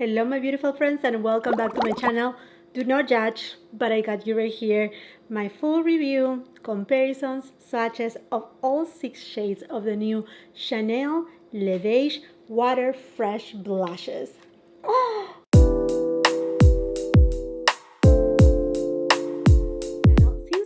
Hello my beautiful friends and welcome back to my channel. Do not judge, but I got you right here. My full review, comparisons, swatches of all 6 shades of the new Chanel LèVRES Water Fresh Blushes. Oh!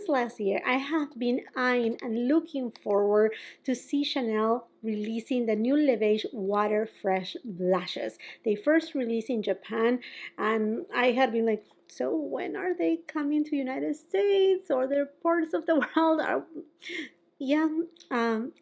Last year, I have been eyeing and looking forward to see Chanel releasing the new LèVRES Water Fresh Blushes. They first released in Japan, and I had been like, so when are they coming to United States or other parts of the world?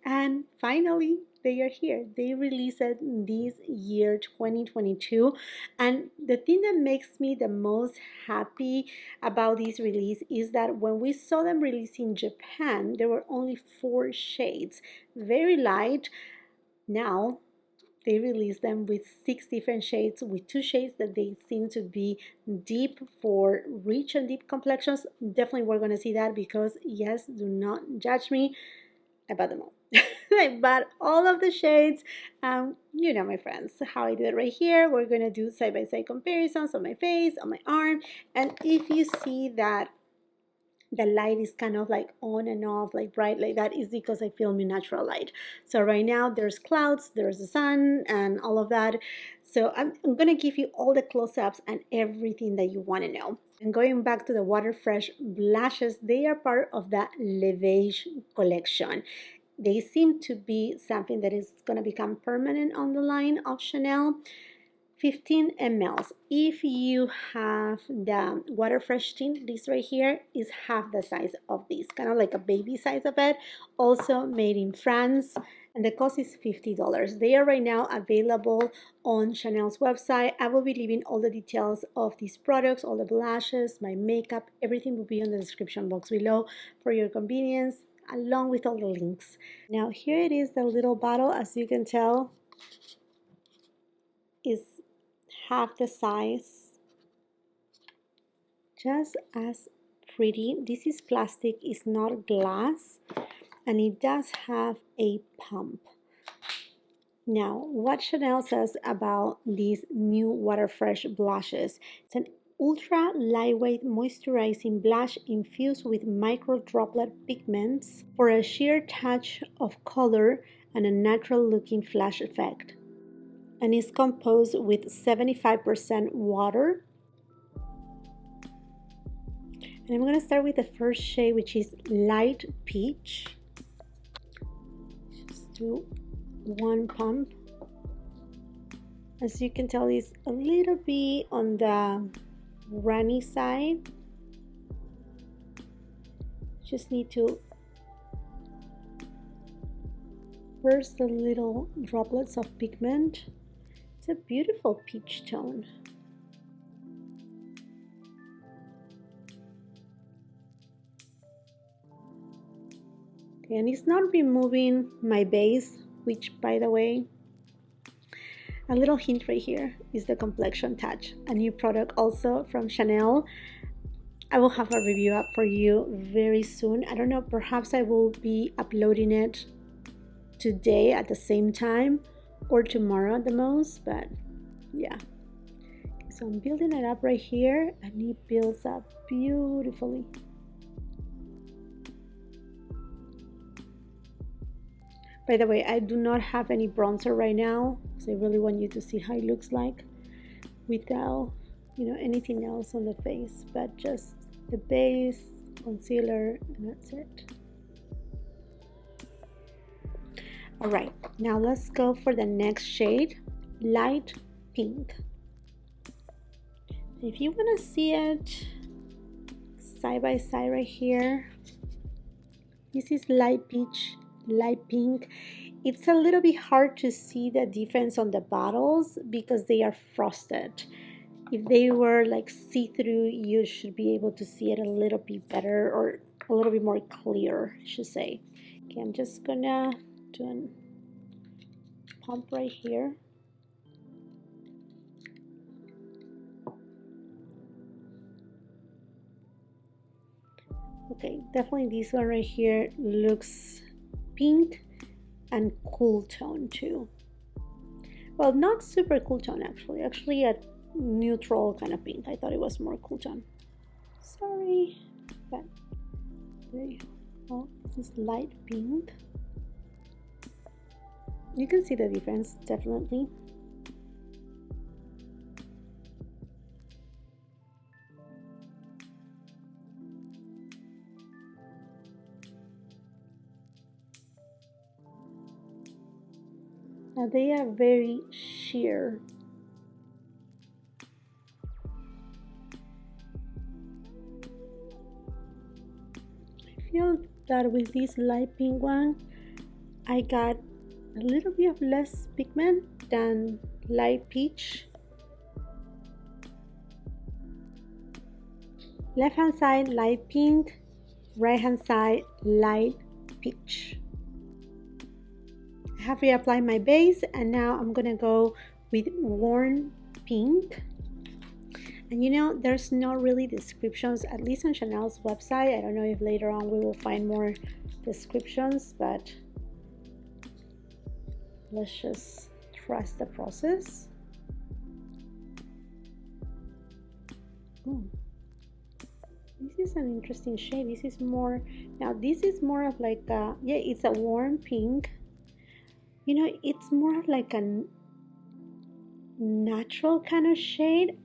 And finally they are here. They released it this year 2022, and the thing that makes me the most happy about this release is that when we saw them release in Japan, there were only 4 shades, very light. Now they release them with 6 different shades, with 2 shades that they seem to be deep for rich and deep complexions. Definitely we're going to see that because, yes, do not judge me, I bought them all. I bought all of the shades. You know, my friends, how I do it right here. We're going to do side-by-side comparisons on my face, on my arm. And if you see that the light is kind of like on and off, like bright like that, is because I film in natural light. So right now there's clouds, there's the sun and all of that. So I'm going to give you all the close-ups and everything that you want to know. And going back to the Water Fresh Blushes, they are part of the LèVRES collection. They seem to be something that is going to become permanent on the line of Chanel. 15 ml. If you have the Water Fresh tint, this right here is half the size of this, kind of like a baby size of it. Also made in France, and the cost is $50. They are right now available on Chanel's website. I will be leaving all the details of these products, all the blushes, my makeup, everything will be in the description box below for your convenience, along with all the links. Now here it is, the little bottle. As you can tell, is half the size, just as pretty. This is plastic, it's not glass, and it does have a pump. Now, what Chanel says about these new Water Fresh blushes: it's an ultra lightweight moisturizing blush infused with micro droplet pigments for a sheer touch of color and a natural looking flash effect, and is composed with 75% water. And I'm going to start with the first shade, which is Light Peach. Just do one pump. As you can tell, it's a little bit on the runny side. Just need to burst the little droplets of pigment. It's a beautiful peach tone. Okay, and it's not removing my base, which, by the way, a little hint right here is the Complexion Touch, a new product also from Chanel. I will have a review up for you very soon. I don't know, perhaps I will be uploading it today at the same time or tomorrow at the most, but yeah. Okay, so I'm building it up right here, and it builds up beautifully. By the way, I do not have any bronzer right now, so I really want you to see how it looks like without, you know, anything else on the face, but just the base, concealer, and that's it. All right, now let's go for the next shade, Light Pink. If you want to see it side by side right here, this is Light Peach, Light Pink. It's a little bit hard to see the difference on the bottles because they are frosted. If they were like see-through, you should be able to see it a little bit better, or a little bit more clear, I should say. Okay, I'm just gonna do a pump right here. Okay, definitely this one right here looks pink and cool tone too. Well, not super cool tone actually a neutral kind of pink. I thought it was more cool tone. Sorry, but there you go. Oh, this is light pink. You can see the difference, definitely. Now they are very sheer. I feel that with this light pink one, I got a little bit of less pigment than light peach. Left hand side light pink, right hand side light peach. I have reapplied my base and now I'm gonna go with warm pink. And you know, there's not really descriptions, at least on Chanel's website. I don't know if later on we will find more descriptions, but let's just trust the process. Ooh. This is an interesting shade. This is more, now this is more of like a, yeah, it's a warm pink. You know, it's more of like a natural kind of shade.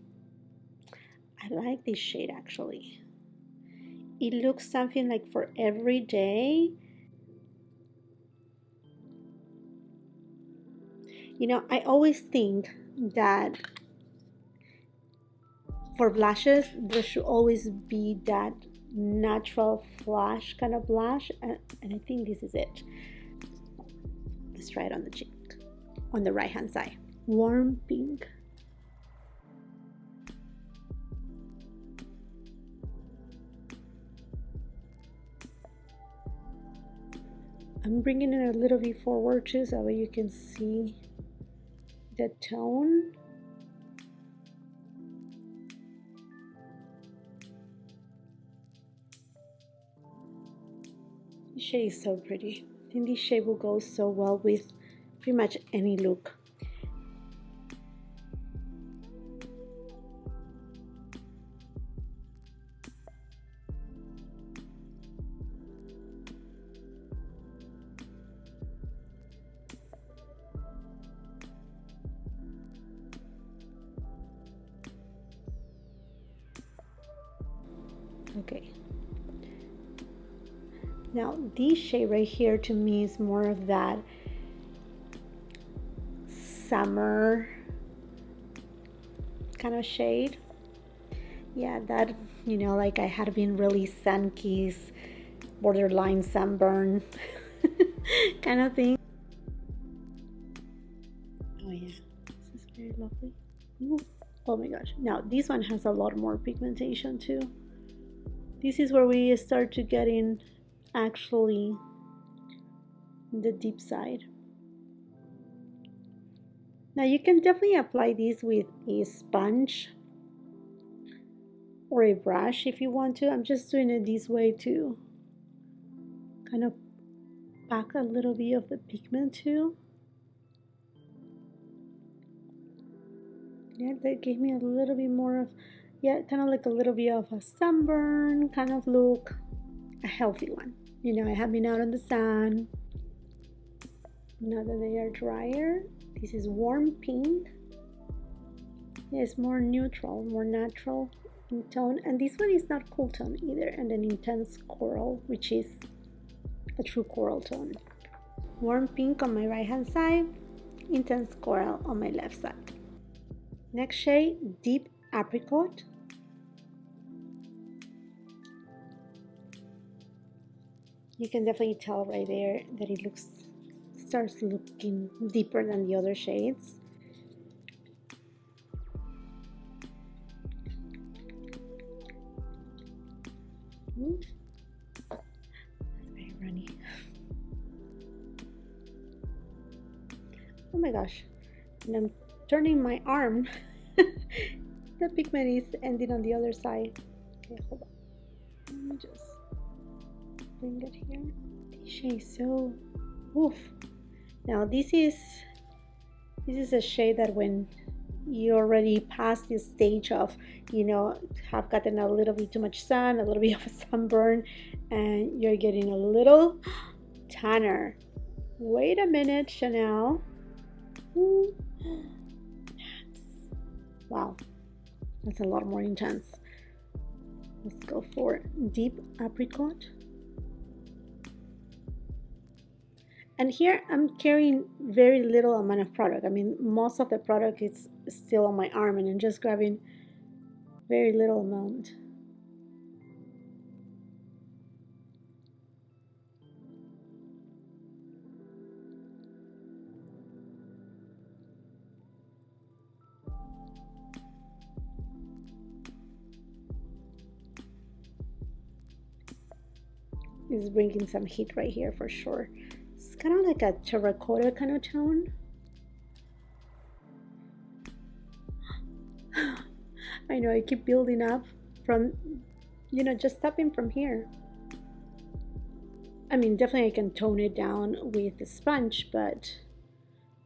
I like this shade actually. It looks something like for every day. You know, I always think that for blushes, there should always be that natural flash kind of blush, and I think this is it. Let's try it on the cheek, on the right hand side. Warm pink. I'm bringing it a little bit forward too, so that you can see the tone. This shade is so pretty. I think this shade will go so well with pretty much any look. Okay. Now this shade right here to me is more of that summer kind of shade. Yeah, that, you know, like I had been really sun-kissed, borderline sunburn kind of thing. Oh yeah, this is very lovely. Ooh. Oh my gosh. Now this one has a lot more pigmentation too. This is where we start to get in actually the deep side. Now you can definitely apply this with a sponge or a brush if you want to. I'm just doing it this way to kind of pack a little bit of the pigment too. Yeah, that gave me a little bit more of, yeah, kind of like a little bit of a sunburn kind of look. A healthy one. You know, I have been out in the sun. Now that they are drier, this is warm pink. Yeah, it's more neutral, more natural in tone. And this one is not cool tone either. And an intense coral, which is a true coral tone. Warm pink on my right hand side, intense coral on my left side. Next shade, deep apricot. You can definitely tell right there that it starts looking deeper than the other shades. It's very runny. Oh my gosh. And I'm turning my arm. The pigment is ending on the other side. Okay, hold on. Let me just bring it here. This shade is so woof. Now this is a shade that when you already passed this stage of, you know, have gotten a little bit too much sun, a little bit of a sunburn, and you're getting a little tanner. Wait a minute, Chanel. Ooh. Wow, that's a lot more intense. Let's go for deep apricot. And here I'm carrying very little amount of product. I mean, most of the product is still on my arm, and I'm just grabbing very little amount. It's bringing some heat right here for sure. It's kind of like a terracotta kind of tone. I know, I keep building up from, you know, just tapping from here. I mean, definitely I can tone it down with the sponge, but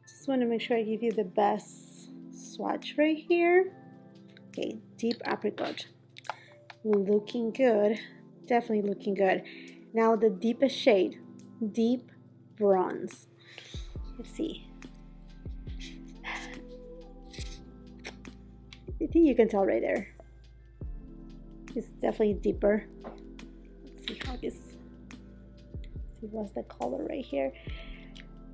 just want to make sure I give you the best swatch right here. Okay, deep apricot. Looking good. Definitely looking good. Now the deepest shade, deep bronze. Let's see. I think you can tell right there. It's definitely deeper. Let's see how this. See what's the color right here.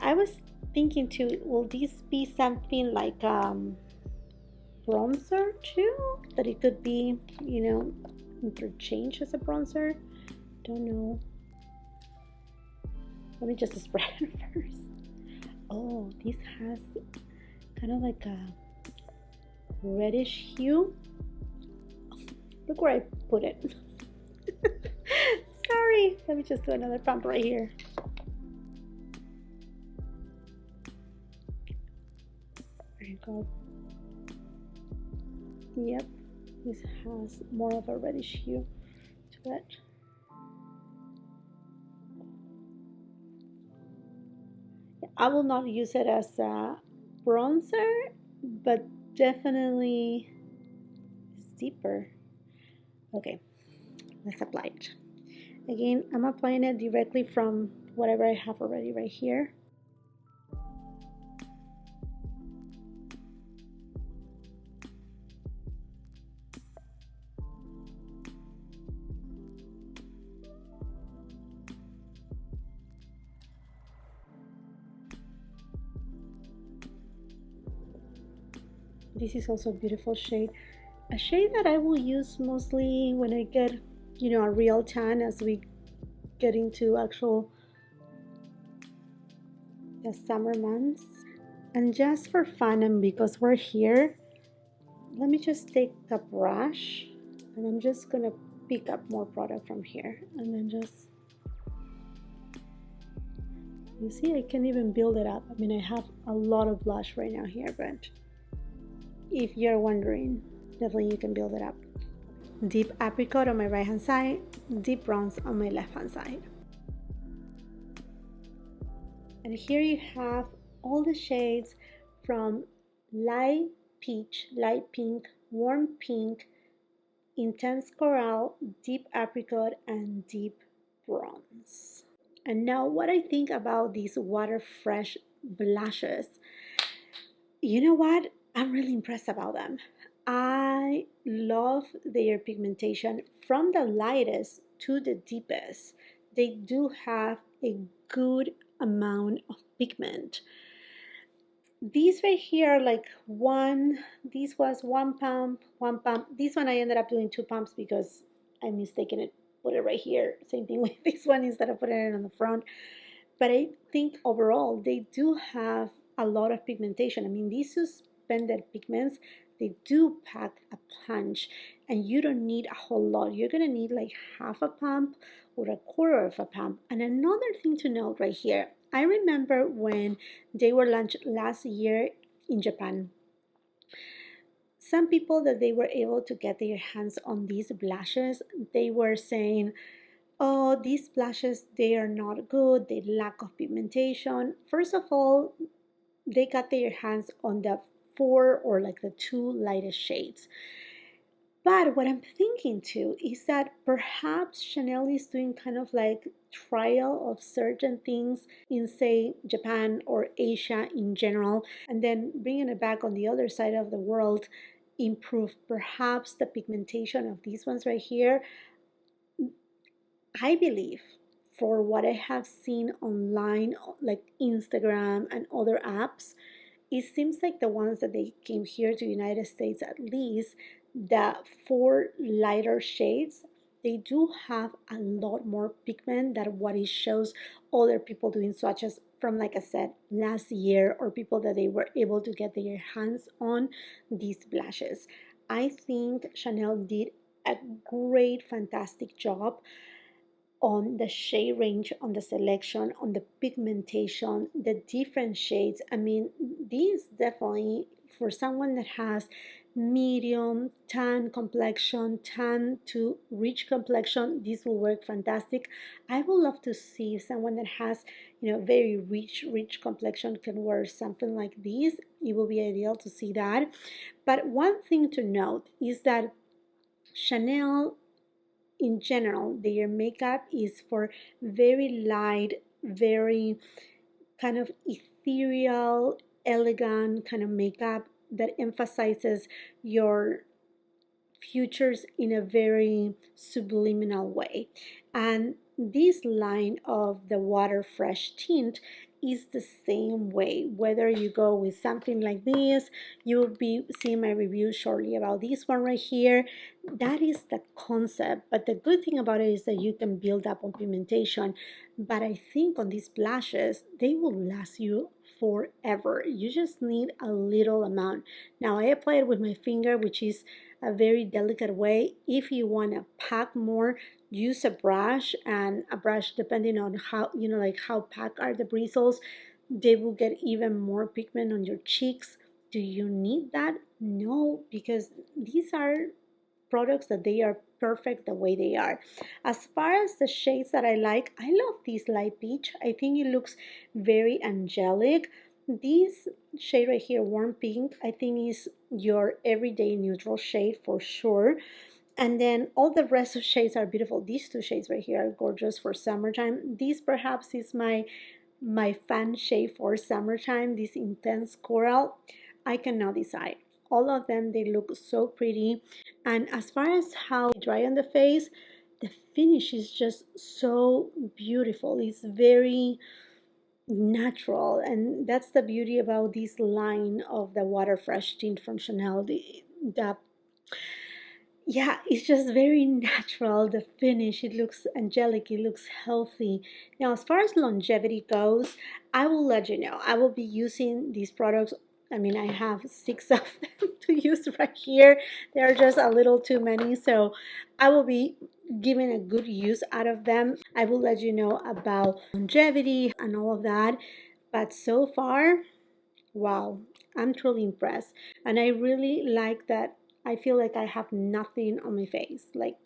I was thinking too. Will this be something like bronzer too? That it could be, you know, interchanged as a bronzer. Don't know. Let me just spread it first. Oh, this has kind of like a reddish hue. Look where I put it. Sorry. Let me just do another pump right here. There you go. Yep. This has more of a reddish hue to it. I will not use it as a bronzer, but definitely it's deeper. Okay, let's apply it. Again, I'm applying it directly from whatever I have already right here. This is also a beautiful shade. A shade that I will use mostly when I get, you know, a real tan as we get into actual the summer months. And just for fun and because we're here, let me just take the brush and I'm just gonna pick up more product from here and then just, you see, I can't even build it up. I mean, I have a lot of blush right now here, but if you're wondering, definitely you can build it up. Deep apricot on my right hand side, deep bronze on my left hand side. And here you have all the shades from light peach, light pink, warm pink, intense coral, deep apricot, and deep bronze. And now what I think about these water fresh blushes, you know what? I'm really impressed about them. I love their pigmentation from the lightest to the deepest. They do have a good amount of pigment. These right here are like this was one pump. This one I ended up doing 2 pumps because I mistaken it, put it right here. Same thing with this one instead of putting it on the front. But I think overall they do have a lot of pigmentation. I mean, these suspended pigments, they do pack a punch and you don't need a whole lot. You're gonna need like half a pump or a quarter of a pump. And another thing to note right here, I remember when they were launched last year in Japan, some people that they were able to get their hands on these blushes, they were saying, oh, these blushes, they are not good, they lack of pigmentation. First of all, they got their hands on the four or like the two lightest shades. But what I'm thinking too is that perhaps Chanel is doing kind of like trial of certain things in, say, Japan or Asia in general, and then bringing it back on the other side of the world, improve perhaps the pigmentation of these ones right here. I believe, for what I have seen online, like Instagram and other apps, it seems like the ones that they came here to United States, at least the four lighter shades, they do have a lot more pigment than what it shows other people doing swatches from, like I said, last year, or people that they were able to get their hands on these blushes. I think Chanel did a great, fantastic job on the shade range, on the selection, on the pigmentation, the different shades. I mean, these definitely, for someone that has medium tan complexion, tan to rich complexion, this will work fantastic. I would love to see if someone that has, very rich complexion can wear something like this. It will be ideal to see that. But one thing to note is that Chanel, in general, their makeup is for very light, very kind of ethereal, elegant kind of makeup that emphasizes your futures in a very subliminal way. And this line of the water fresh tint is the same way. Whether you go with something like this, you will be seeing my review shortly about this one right here. That is the concept, but the good thing about it is that you can build up on pigmentation. But I think on these blushes, they will last you forever. You just need a little amount. Now I apply it with my finger, which is a very delicate way. If you want to pack more, use a brush, and a brush, depending on how, like how packed are the bristles, they will get even more pigment on your cheeks. Do you need that? No, because these are products that they are perfect the way they are. As far as the shades that I like, I love this light peach. I think it looks very angelic. This shade right here, warm pink, I think is your everyday neutral shade for sure. And then all the rest of shades are beautiful. These two shades right here are gorgeous for summertime. This perhaps is my fan shade for summertime, this intense coral. I cannot decide. All of them, they look so pretty. And as far as how they dry on the face, the finish is just so beautiful. It's very natural, and that's the beauty about this line of the water fresh tint from Chanel. The Yeah, it's just very natural. The finish, it looks angelic, it looks healthy. Now, as far as longevity goes, I will let you know. I will be using these products. I mean, I have 6 of them to use right here. They're just a little too many, so I will be giving a good use out of them. I will let you know about longevity and all of that. But so far, wow, I'm truly impressed. And I really like that I feel like I have nothing on my face, like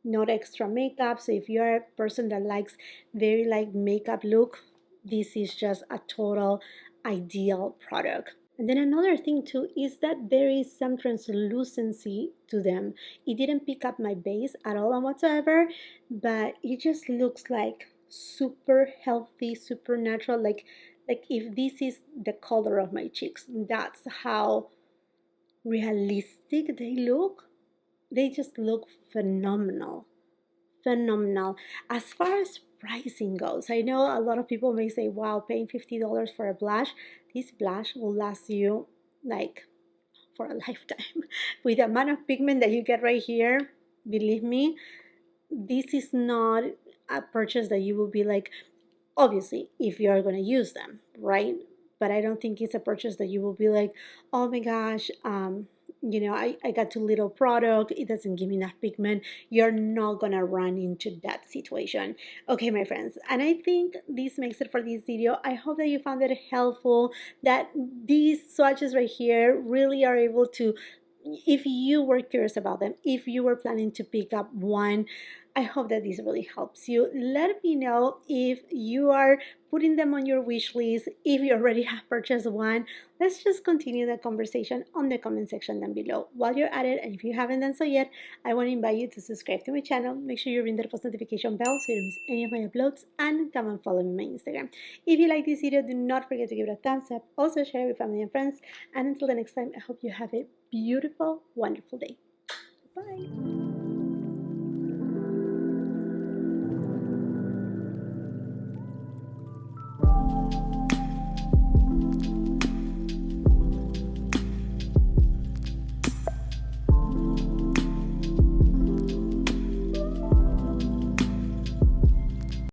not extra makeup. So if you're a person that likes very light makeup look, this is just a total ideal product. And then another thing too is that there is some translucency to them. It didn't pick up my base at all and whatsoever, but it just looks like super healthy, super natural, like if this is the color of my cheeks. That's how realistic they look. They just look phenomenal. Phenomenal. As far as pricing goes, I know a lot of people may say, wow, paying $50 for a blush. This blush will last you like for a lifetime. With the amount of pigment that you get right here, believe me, this is not a purchase that you will be like, obviously, if you are going to use them, right? But I don't think it's a purchase that you will be like, oh my gosh, I got too little product, it doesn't give me enough pigment. You're not gonna run into that situation. Okay, my friends, and I think this makes it for this video. I hope that you found it helpful, that these swatches right here really are able to, if you were curious about them, if you were planning to pick up one, I hope that this really helps you. Let me know if you are putting them on your wish list, if you already have purchased one. Let's just continue the conversation on the comment section down below. While you're at it, and if you haven't done so yet, I want to invite you to subscribe to my channel. Make sure you ring that post notification bell so you don't miss any of my uploads, and come and follow me on my Instagram. If you like this video, do not forget to give it a thumbs up. Also share it with family and friends. And until the next time, I hope you have a beautiful, wonderful day. Bye.